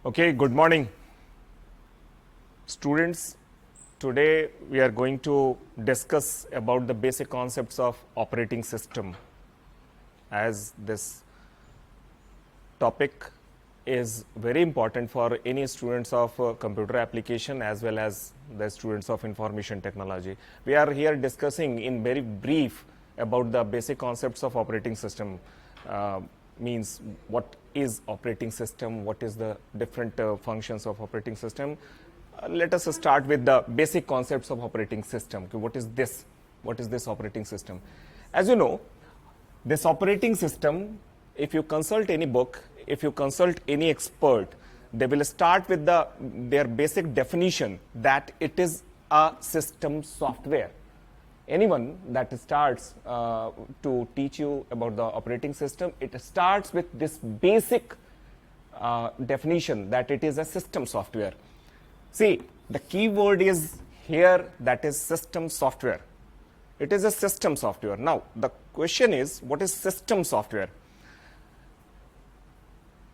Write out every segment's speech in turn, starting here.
Okay, good morning, students. Today we are going to discuss about the basic concepts of operating system, as this topic is very important for any students of computer application as well as the students of information technology. We are here discussing in very brief about the basic concepts of operating system. Means what is operating system, what is the different functions of operating system. Let us start with the basic concepts of operating system. Okay, what is this operating system? As you know, this operating system, if you consult any book, if you consult any expert, they will start with their basic definition that it is a system software. Anyone that starts to teach you about the operating system, it starts with this basic definition that it is a system software. See, the key word is here, that is system software. It is a system software. Now, the question is, what is system software?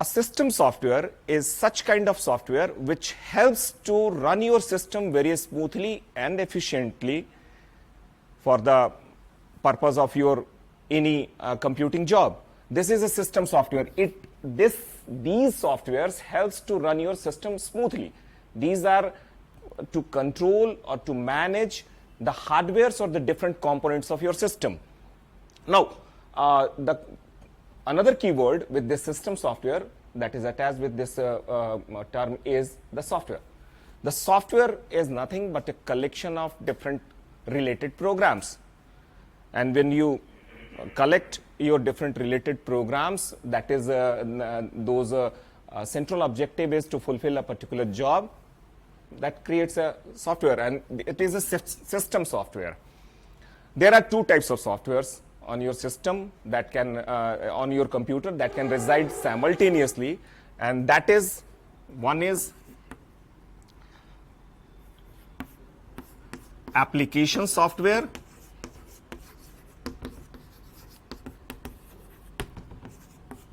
A system software is such kind of software which helps to run your system very smoothly and efficiently for the purpose of your any computing job. This is a system software. These softwares helps to run your system smoothly. These are to control or to manage the hardwares or the different components of your system. Now, another keyword with this system software that is attached with this term is the software. The software is nothing but a collection of different related programs, and when you collect your different related programs, that is those central objective is to fulfill a particular job, that creates a software, and it is a system software. There are two types of softwares on your system that can on your computer that can reside simultaneously, and that is, one is application software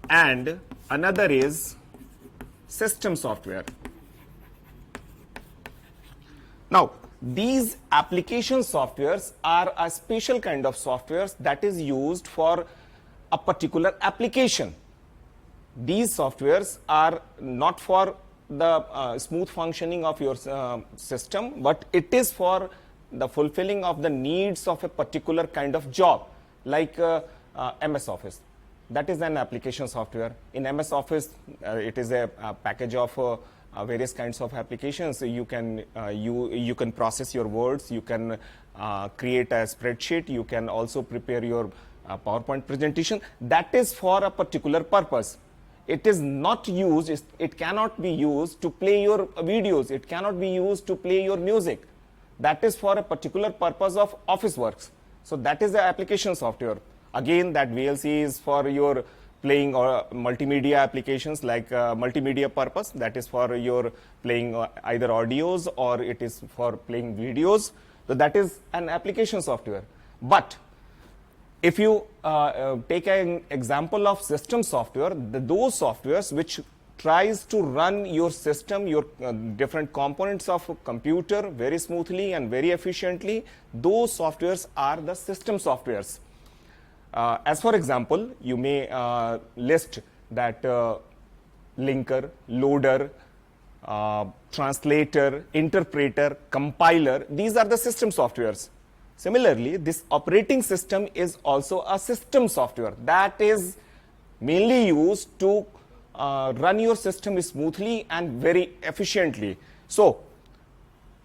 and another is system software. Now, these application softwares are a special kind of softwares that is used for a particular application. These softwares are not for the smooth functioning of your system, but it is for the fulfilling of the needs of a particular kind of job, like MS Office. That is an application software. In MS Office, it is a package of various kinds of applications. You can you can process your words, you can create a spreadsheet, you can also prepare your PowerPoint presentation. That is for a particular purpose. It is not used, it cannot be used to play your videos, it cannot be used to play your music. That is for a particular purpose of office works. So that is the application software. Again, that VLC is for your playing or multimedia applications, like multimedia purpose, that is for your playing either audios or it is for playing videos. So that is an application software. But if you take an example of system software, those softwares which tries to run your system, your different components of a computer very smoothly and very efficiently, those softwares are the system softwares. As for example, you may list that linker, loader, translator, interpreter, compiler. These are the system softwares. Similarly, this operating system is also a system software that is mainly used to run your system smoothly and very efficiently. So,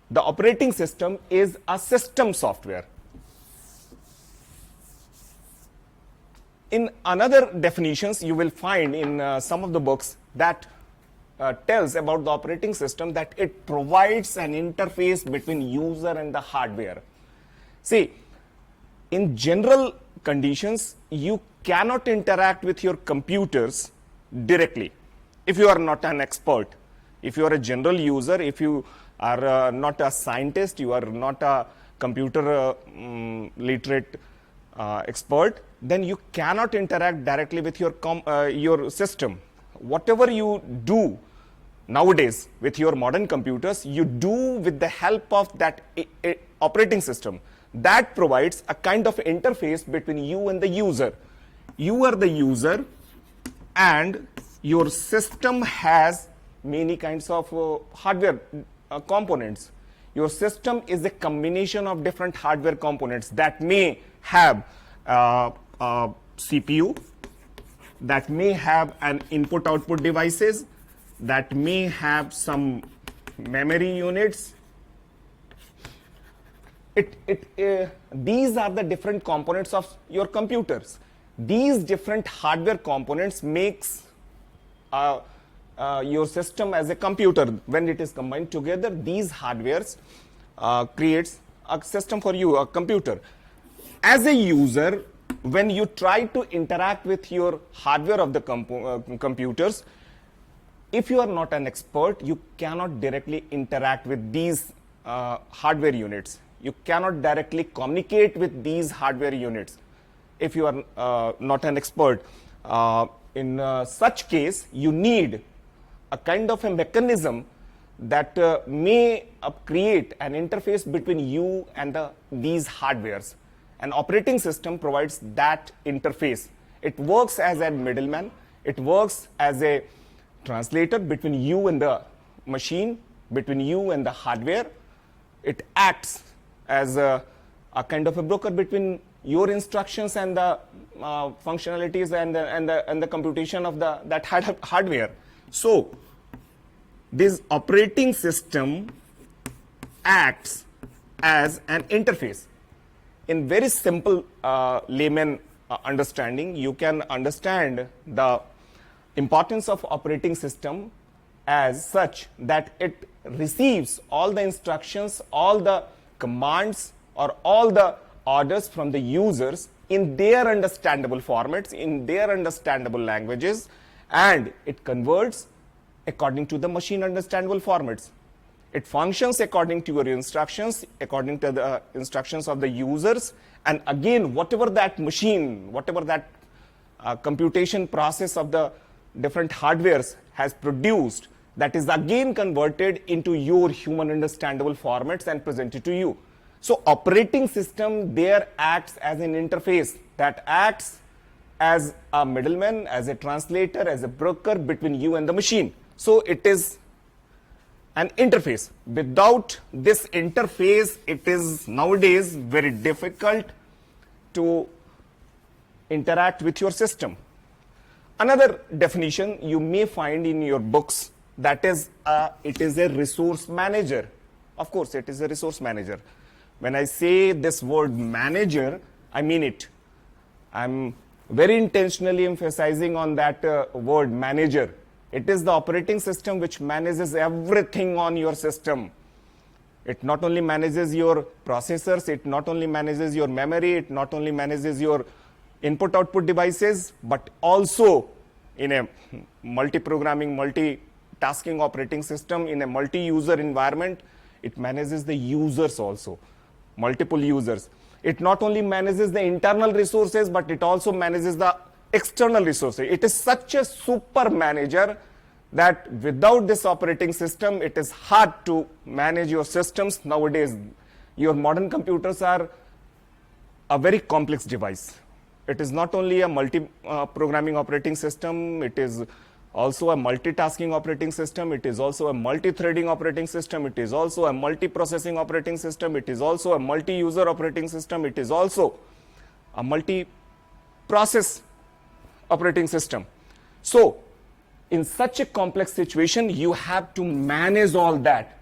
the operating system is a system software. In another definitions, you will find in some of the books that tells about the operating system that it provides an interface between user and the hardware. See, in general conditions, you cannot interact with your computers directly if you are not an expert. If you are a general user, if you are not a scientist, you are not a computer literate expert, then you cannot interact directly with your system. Whatever you do nowadays with your modern computers, you do with the help of that operating system that provides a kind of interface between you and the user. You are the user and your system has many kinds of hardware components. Your system is a combination of different hardware components that may have CPU, that may have an input-output devices, that may have some memory units. These are the different components of your computers. These different hardware components makes your system as a computer. When it is combined together, these hardwares creates a system for you, a computer. As a user, when you try to interact with your hardware of the computers, if you are not an expert, you cannot directly interact with these hardware units. You cannot directly communicate with these hardware units if you are not an expert. In such case, you need a kind of a mechanism that may create an interface between you and these hardwares. An operating system provides that interface. It works as a middleman. It works as a translator between you and the machine, between you and the hardware. It acts as a kind of a broker between your instructions and the functionalities and the computation of that hardware. So this operating system acts as an interface. In very simple layman understanding, you can understand the importance of operating system as such that it receives all the instructions, all the commands, or all the orders from the users in their understandable formats, in their understandable languages, and it converts according to the machine understandable formats. It functions according to your instructions, according to the instructions of the users, and again, whatever that machine, whatever that computation process of the different hardwares has produced, that is again converted into your human understandable formats and presented to you. So operating system there acts as an interface that acts as a middleman, as a translator, as a broker between you and the machine. So it is an interface. Without this interface, it is nowadays very difficult to interact with your system. Another definition you may find in your books, that is, it is a resource manager. Of course, it is a resource manager. When I say this word manager, I mean it. I'm very intentionally emphasizing on that word manager. It is the operating system which manages everything on your system. It not only manages your processors, it not only manages your memory, it not only manages your input-output devices, but also in a multi-programming, multi-tasking operating system, in a multi-user environment, it manages the users also, multiple users. It not only manages the internal resources, but it also manages the external resources. It is such a super manager that without this operating system, it is hard to manage your systems. Nowadays, your modern computers are a very complex device. It is not only a multi-programming operating system, it is also a multitasking operating system, it is also a multi-threading operating system, it is also a multi-processing operating system, it is also a multi-user operating system, it is also a multi-process operating system. So, in such a complex situation, you have to manage all that.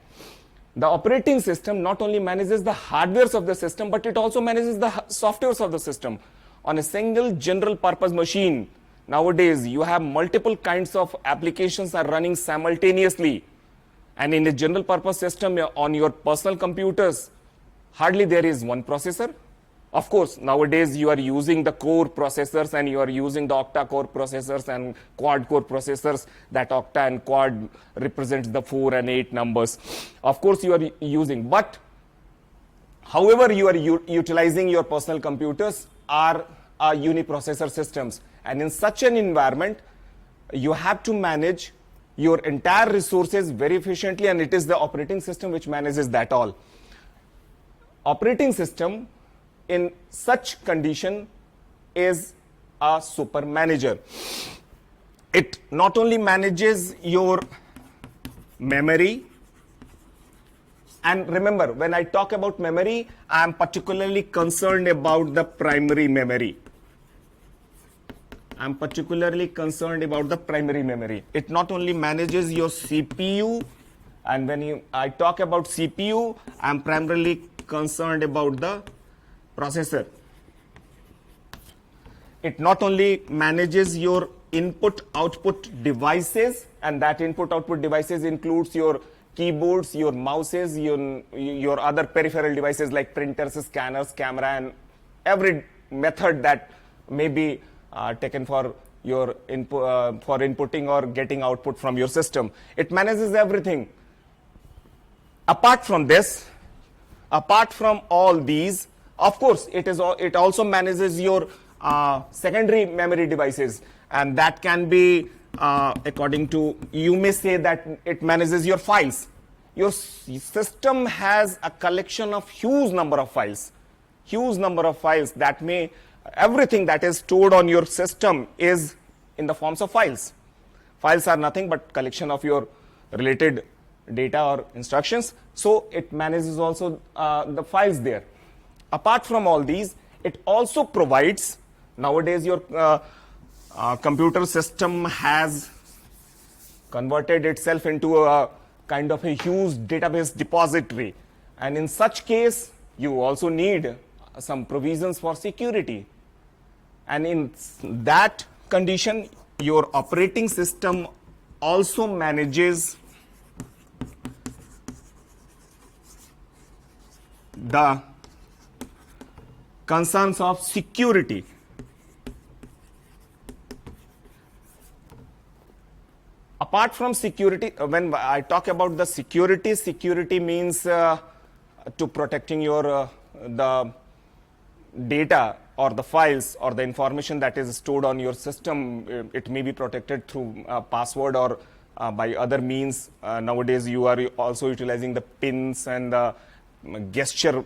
The operating system not only manages the hardwares of the system, but it also manages the softwares of the system. On a single general purpose machine, nowadays you have multiple kinds of applications are running simultaneously. And in a general purpose system on your personal computers, hardly there is one processor. Of course, nowadays you are using the core processors and you are using the octa-core processors and quad-core processors. That octa and quad represents the 4 and 8 numbers. Of course, you are using, but however you are utilizing your personal computers are uniprocessor systems. And in such an environment, you have to manage your entire resources very efficiently, and it is the operating system which manages that all. Operating system in such condition is a super manager. It not only manages your memory, and remember, when I talk about memory, I am particularly concerned about the primary memory. I'm particularly concerned about the primary memory. It not only manages your CPU, and when I talk about CPU, I'm primarily concerned about the processor. It not only manages your input-output devices, and that input-output devices includes your keyboards, your mouses, your other peripheral devices like printers, scanners, camera, and every method that may be taken for your input, for inputting or getting output from your system. It manages everything. Apart from this, apart from all these, of course, it also manages your secondary memory devices, and that can be according to, you may say that it manages your files. Your system has a collection of huge number of files that may, everything that is stored on your system is in the forms of files. Files are nothing but collection of your related data or instructions. So it manages also the files there. Apart from all these, it also provides, nowadays your computer system has converted itself into a kind of a huge database depository, and in such case you also need some provisions for security, and in that condition your operating system also manages the concerns of security. Apart from security, when I talk about the security, security means to protecting your the data or the files or the information that is stored on your system. It may be protected through password or by other means. Nowadays you are also utilizing the pins and the gesture